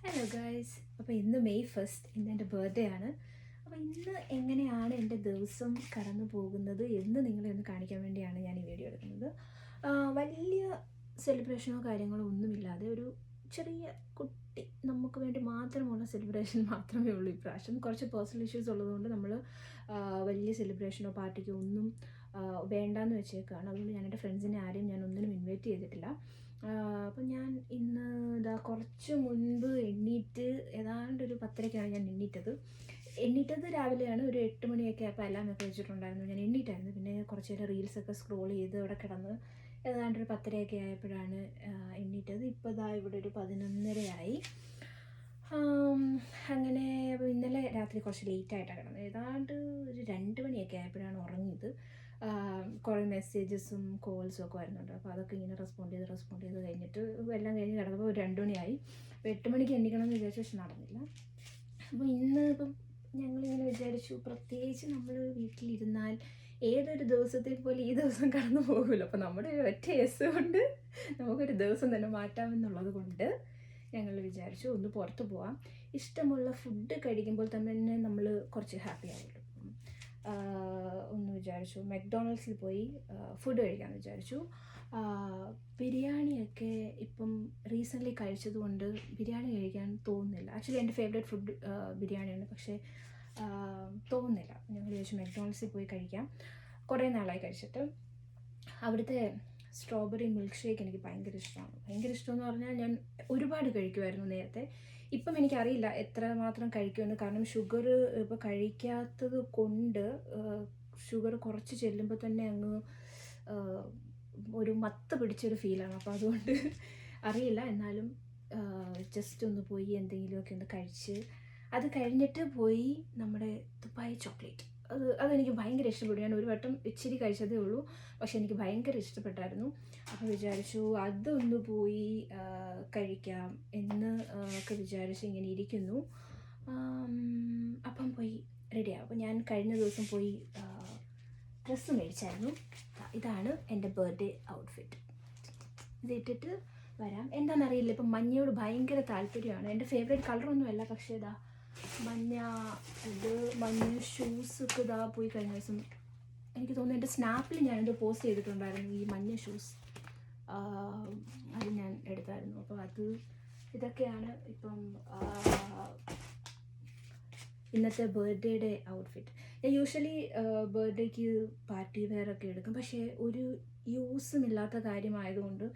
Hello guys. അപ്പോൾ ഇന്ന് May 1 ഇന്ന് എൻ്റെ ബർത്ത്ഡേ ആണ്. അപ്പോൾ ഇന്ന് എങ്ങനെയാണ് എൻ്റെ ദിവസം കടന്നു പോകുന്നത് എന്ന് നിങ്ങളെ ഒന്ന് കാണിക്കാൻ വേണ്ടിയാണ് ഞാൻ ഈ വീഡിയോ എടുക്കുന്നത്. വലിയ സെലിബ്രേഷനോ കാര്യങ്ങളോ ഒന്നുമില്ലാതെ ഒരു ചെറിയ കുട്ടി നമുക്ക് വേണ്ടി മാത്രമുള്ള സെലിബ്രേഷൻ മാത്രമേ ഉള്ളൂ ഇപ്രാവശ്യം. കുറച്ച് പേഴ്സണൽ ഇഷ്യൂസ് ഉള്ളതുകൊണ്ട് നമ്മൾ വലിയ സെലിബ്രേഷനോ പാർട്ടിക്കോ ഒന്നും വേണ്ടാന്ന് വെച്ചേക്കാണ്. അതുകൊണ്ട് ഞാൻ എൻ്റെ ഫ്രണ്ട്സിനെ ആരെയും ഞാൻ ഒന്നിനും ഇൻവൈറ്റ് ചെയ്തിട്ടില്ല. അപ്പം ഞാൻ ഇന്ന് കുറച്ച് മുൻപ് എണ്ണീറ്റ് ഏതാണ്ട് ഒരു 10:30ക്കാണ് ഞാൻ എണ്ണീറ്റത് രാവിലെയാണ്. ഒരു 8 മണിയൊക്കെ അപ്പോൾ അലാമൊക്കെ വെച്ചിട്ടുണ്ടായിരുന്നു. ഞാൻ എണ്ണീറ്റായിരുന്നു. പിന്നെ കുറച്ച് നേരം റീൽസൊക്കെ സ്ക്രോൾ ചെയ്ത് അവിടെ കിടന്ന് ഏതാണ്ട് ഒരു 10:30ഒക്കെ ആയപ്പോഴാണ് എണ്ണീറ്റത്. ഇപ്പോൾ ഇവിടെ ഒരു 11:30 അങ്ങനെ. അപ്പോൾ ഇന്നലെ രാത്രി കുറച്ച് ലേറ്റായിട്ടാണ് കിടന്നത്. ഏതാണ്ട് ഒരു 2 മണിയൊക്കെ ആയപ്പോഴാണ് ഉറങ്ങിയത്. കുറേ മെസ്സേജസും കോൾസും ഒക്കെ വരുന്നുണ്ട്. അപ്പോൾ അതൊക്കെ ഇങ്ങനെ റെസ്പോണ്ട് ചെയ്ത് കഴിഞ്ഞിട്ട് എല്ലാം കഴിഞ്ഞ് കിടന്നപ്പോൾ ഒരു 2 മണിയായി. അപ്പോൾ 8 മണിക്ക് എണ്ണിക്കണം എന്ന് വിചാരിച്ചു, പക്ഷെ നടന്നില്ല. അപ്പോൾ ഇപ്പം ഞങ്ങളിങ്ങനെ വിചാരിച്ചു, പ്രത്യേകിച്ച് നമ്മൾ വീട്ടിലിരുന്നാൽ ഏതൊരു ദിവസത്തെ പോലെ ഈ ദിവസം കടന്നു പോകുമല്ലോ. അപ്പോൾ നമ്മുടെ ഒറ്റ എസ് കൊണ്ട് നമുക്കൊരു ദിവസം തന്നെ മാറ്റാമെന്നുള്ളത് കൊണ്ട് ഞങ്ങൾ വിചാരിച്ചു ഒന്ന് പുറത്ത് പോവാം. ഇഷ്ടമുള്ള ഫുഡ് കഴിക്കുമ്പോൾ തന്നെ നമ്മൾ കുറച്ച് ഹാപ്പി ആവുമല്ലോ. ഒന്ന് വിചാരിച്ചു മെക്ഡൊണാൾഡ്സിൽ പോയി ഫുഡ് കഴിക്കാമെന്ന് വിചാരിച്ചു. ബിരിയാണിയൊക്കെ ഇപ്പം റീസെൻ്റ്ലി കഴിച്ചതുകൊണ്ട് ബിരിയാണി കഴിക്കാൻ തോന്നുന്നില്ല. ആക്ച്വലി എൻ്റെ ഫേവറേറ്റ് ഫുഡ് ബിരിയാണിയാണ്, പക്ഷേ തോന്നുന്നില്ല. ഞങ്ങൾ വിചാരിച്ചു മെക്ഡൊണാൾഡ്സിൽ പോയി കഴിക്കാം. കുറേ നാളായി കഴിച്ചിട്ട്. അവിടുത്തെ സ്ട്രോബെറി മിൽക്ക് ഷേക്ക് എനിക്ക് ഭയങ്കര ഇഷ്ടമാണ്. ഭയങ്കര ഇഷ്ടമെന്ന് പറഞ്ഞാൽ ഞാൻ ഒരുപാട് കഴിക്കുമായിരുന്നു നേരത്തെ. ഇപ്പം എനിക്കറിയില്ല എത്രമാത്രം കഴിക്കുമെന്ന്. കാരണം ഷുഗർ ഇപ്പോൾ കഴിക്കാത്തത് കൊണ്ട് ഷുഗർ കുറച്ച് ചെല്ലുമ്പോൾ തന്നെ അങ്ങ് ഒരു മത്ത് പിടിച്ചൊരു ഫീലാണ്. അപ്പോൾ അതുകൊണ്ട് അറിയില്ല. എന്നാലും ജസ്റ്റ് ഒന്ന് പോയി എന്തെങ്കിലുമൊക്കെ ഒന്ന് കഴിച്ച് അത് കഴിഞ്ഞിട്ട് പോയി നമ്മുടെ ദുബായ് ചോക്ലേറ്റ് അതെനിക്ക് ഭയങ്കര ഇഷ്ടപ്പെട്ടു. ഞാൻ ഒരു വട്ടം ഇച്ചിരി കഴിച്ചതേ ഉള്ളൂ, പക്ഷെ എനിക്ക് ഭയങ്കര ഇഷ്ടപ്പെട്ടായിരുന്നു. അപ്പോൾ വിചാരിച്ചു അതൊന്ന് പോയി കഴിക്കാം എന്ന് ഒക്കെ വിചാരിച്ച് ഇങ്ങനെ ഇരിക്കുന്നു. അപ്പം പോയി റെഡിയാവും. അപ്പോൾ ഞാൻ കഴിഞ്ഞ ദിവസം പോയി ഡ്രസ്സ് മേടിച്ചായിരുന്നു. ഇതാണ് എൻ്റെ ബർത്ത്ഡേ ഔട്ട്ഫിറ്റ്. ഇതിട്ടിട്ട് വരാം. എന്താണെന്നറിയില്ല, ഇപ്പം മഞ്ഞയോട് ഭയങ്കര താല്പര്യമാണ്. എൻ്റെ ഫേവറേറ്റ് കളറൊന്നുമല്ല, പക്ഷേ മഞ്ഞ ഷൂസൊക്കെ പോയി കഴിഞ്ഞ ദിവസം എനിക്ക് തോന്നുന്നു എൻ്റെ സ്നാപ്പിൽ ഞാനിത് പോസ്റ്റ് ചെയ്തിട്ടുണ്ടായിരുന്നു. ഈ മഞ്ഞ ഷൂസ് അത് ഞാൻ എടുത്തായിരുന്നു. അപ്പോൾ ഇതൊക്കെയാണ് ഇപ്പം ഇന്നത്തെ ബർത്ത്ഡേയുടെ ഔട്ട്ഫിറ്റ്. ഞാൻ യൂഷ്വലി ബർത്ത്ഡേക്ക് പാർട്ടി വെയറൊക്കെ എടുക്കും, പക്ഷേ ഒരു യൂസുമില്ലാത്ത കാര്യമായതുകൊണ്ട്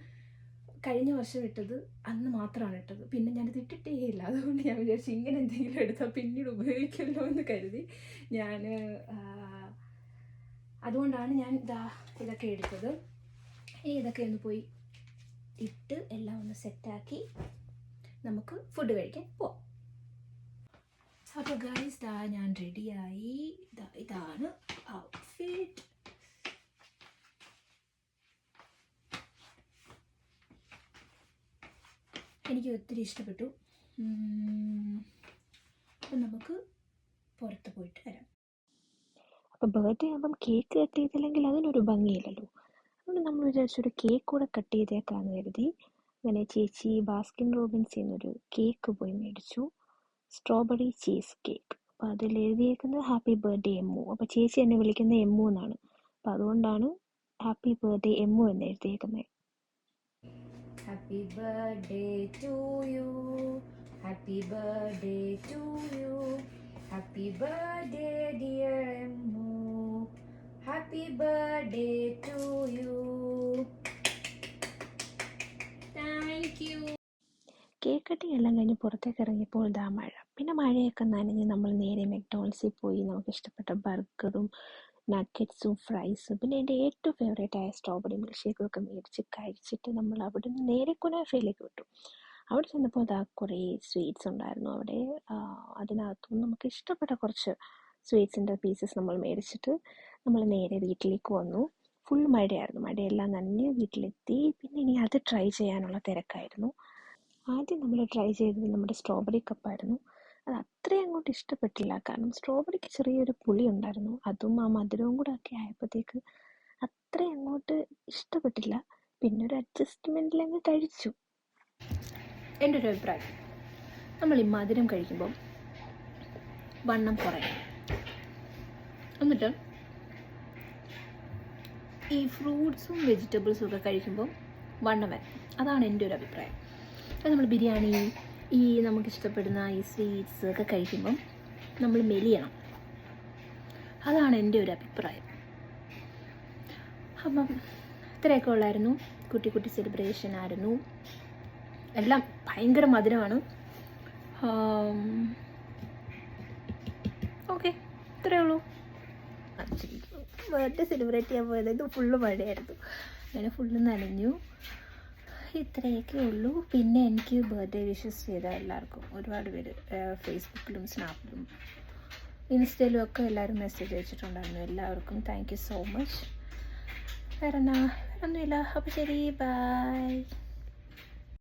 കഴിഞ്ഞ വർഷം ഇട്ടത് അന്ന് മാത്രമാണ് ഇട്ടത്. പിന്നെ ഞാനിത് ഇട്ടിട്ടേ ഇല്ല. അതുകൊണ്ട് ഞാൻ വിചാരിച്ചു ഇങ്ങനെ എന്തെങ്കിലും എടുത്താൽ പിന്നീട് ഉപയോഗിക്കുമല്ലോ എന്ന് കരുതി അതുകൊണ്ടാണ് ഞാൻ ഇതൊക്കെ എടുത്തത്. ഇതൊക്കെ ഒന്ന് പോയി ഇട്ട് എല്ലാം ഒന്ന് സെറ്റാക്കി നമുക്ക് ഫുഡ് കഴിക്കാൻ പോവാം. അപ്പോൾ ഗൈസ് ഞാൻ റെഡിയായി. ഇതാണ് ഔട്ട്ഫിറ്റ്. എനിക്ക് ഒത്തിരി ഇഷ്ടപ്പെട്ടു. അപ്പം നമുക്ക് പുറത്ത് പോയിട്ട് വരാം. അപ്പോൾ ബർത്ത്ഡേ ആകുമ്പം കേക്ക് കട്ട് ചെയ്തില്ലെങ്കിൽ അതിനൊരു ഭംഗിയില്ലല്ലോ. അതുകൊണ്ട് നമ്മൾ വിചാരിച്ചൊരു കേക്ക് കൂടെ കട്ട് ചെയ്തേക്കാന്ന് കരുതി അങ്ങനെ ചേച്ചി ബാസ്കിൻ റോബിൻസിൽ നിന്നൊരു കേക്ക് പോയി മേടിച്ചു. Strawberry cheese cake. അപ്പോൾ അതിൽ എഴുതിയേക്കുന്നത് ഹാപ്പി ബർത്ത്ഡേ എമ്മു. അപ്പോൾ ചേച്ചി എന്നെ വിളിക്കുന്നത് എമ്മു എന്നാണ്. അപ്പം അതുകൊണ്ടാണ് ഹാപ്പി ബർത്ത്ഡേ എമ്മു എന്ന് എഴുതിയേക്കുന്നത്. Happy birthday to you. Happy birthday to you. Happy birthday dear Emmu. Happy birthday to you. Thank you. Cake cutting എല്ലാം കഴിഞ്ഞ് പുറത്തേക്ക് ഇറങ്ങിയപ്പോൾ മഴ. പിന്നെ മഴയൊക്കെ നനഞ്ഞ് നമ്മൾ നേരെ മെക്ഡൊണാൾഡ്സിൽ പോയി നമുക്ക് ഇഷ്ടപ്പെട്ട ബർഗറും നഗറ്റ്സും ഫ്രൈസും പിന്നെ എൻ്റെ ഏറ്റവും ഫേവറേറ്റായ സ്ട്രോബെറി മിൽക്ക് ഷേക്കും ഒക്കെ മേടിച്ച് കഴിച്ചിട്ട് നമ്മൾ അവിടെ നിന്ന് നേരെ കുനാഫയിലേക്ക് വിട്ടു. അവിടെ ചെന്നപ്പോൾ കുറേ സ്വീറ്റ്സ് ഉണ്ടായിരുന്നു അവിടെ. അതിനകത്തും നമുക്ക് ഇഷ്ടപ്പെട്ട കുറച്ച് സ്വീറ്റ്സിൻ്റെ പീസസ് നമ്മൾ മേടിച്ചിട്ട് നമ്മൾ നേരെ വീട്ടിലേക്ക് വന്നു. ഫുൾ മഴയായിരുന്നു. മഴയെല്ലാം നനഞ്ഞ് വീട്ടിലെത്തി. പിന്നെ ഇനി അത് ട്രൈ ചെയ്യാനുള്ള തിരക്കായിരുന്നു. ആദ്യം നമ്മൾ ട്രൈ ചെയ്തത് നമ്മുടെ സ്ട്രോബെറി കപ്പായിരുന്നു. അത് അത്രയും അങ്ങോട്ട് ഇഷ്ടപ്പെട്ടില്ല. കാരണം സ്ട്രോബെറിക്ക് ചെറിയൊരു പുളി ഉണ്ടായിരുന്നു. അതും ആ മധുരവും കൂടെ ഒക്കെ ആയപ്പോഴത്തേക്ക് അത്രയും അങ്ങോട്ട് ഇഷ്ടപ്പെട്ടില്ല. പിന്നെ ഒരു അഡ്ജസ്റ്റ്മെൻറ്റിലങ്ങ് കഴിച്ചു. എൻ്റെ ഒരു അഭിപ്രായം, നമ്മൾ ഈ മധുരം കഴിക്കുമ്പം വണ്ണം കുറയും. എന്നിട്ട് ഈ ഫ്രൂട്ട്സും വെജിറ്റബിൾസും ഒക്കെ കഴിക്കുമ്പം വണ്ണം വരും. അതാണ് എൻ്റെ ഒരു അഭിപ്രായം. അത് നമ്മൾ ബിരിയാണി, ഈ നമുക്കിഷ്ടപ്പെടുന്ന ഈ സ്വീറ്റ്സ് ഒക്കെ കഴിക്കുമ്പം നമ്മൾ മെലിയണം. അതാണ് എൻ്റെ ഒരു അഭിപ്രായം. അപ്പം ഇത്രയൊക്കെ ഉള്ളായിരുന്നു. കുട്ടി കുട്ടി സെലിബ്രേഷൻ ആയിരുന്നു. എല്ലാം ഭയങ്കര മധുരമാണ്. ഓക്കെ, ഇത്രയേ ഉള്ളൂ. ബർത്ത്ഡേ സെലിബ്രേറ്റ് ചെയ്യാൻ പോയത് ഇത് ഫുള്ള് മഴയായിരുന്നു. അങ്ങനെ ഫുള്ള് നനഞ്ഞു. ഇത്രയൊക്കെ ഉള്ളൂ. പിന്നെ എനിക്ക് ബർത്ത്ഡേ വിഷസ് ചെയ്ത എല്ലാവർക്കും ഒരുപാട് പേര് ഫേസ്ബുക്കിലും സ്നാപ്പിലും ഇൻസ്റ്റയിലും ഒക്കെ എല്ലാവരും മെസ്സേജ് അയച്ചിട്ടുണ്ടായിരുന്നു. എല്ലാവർക്കും താങ്ക് യു സോ മച്ച്. വേറൊന്നുമില്ല. അപ്പോൾ ശരി, ബൈ.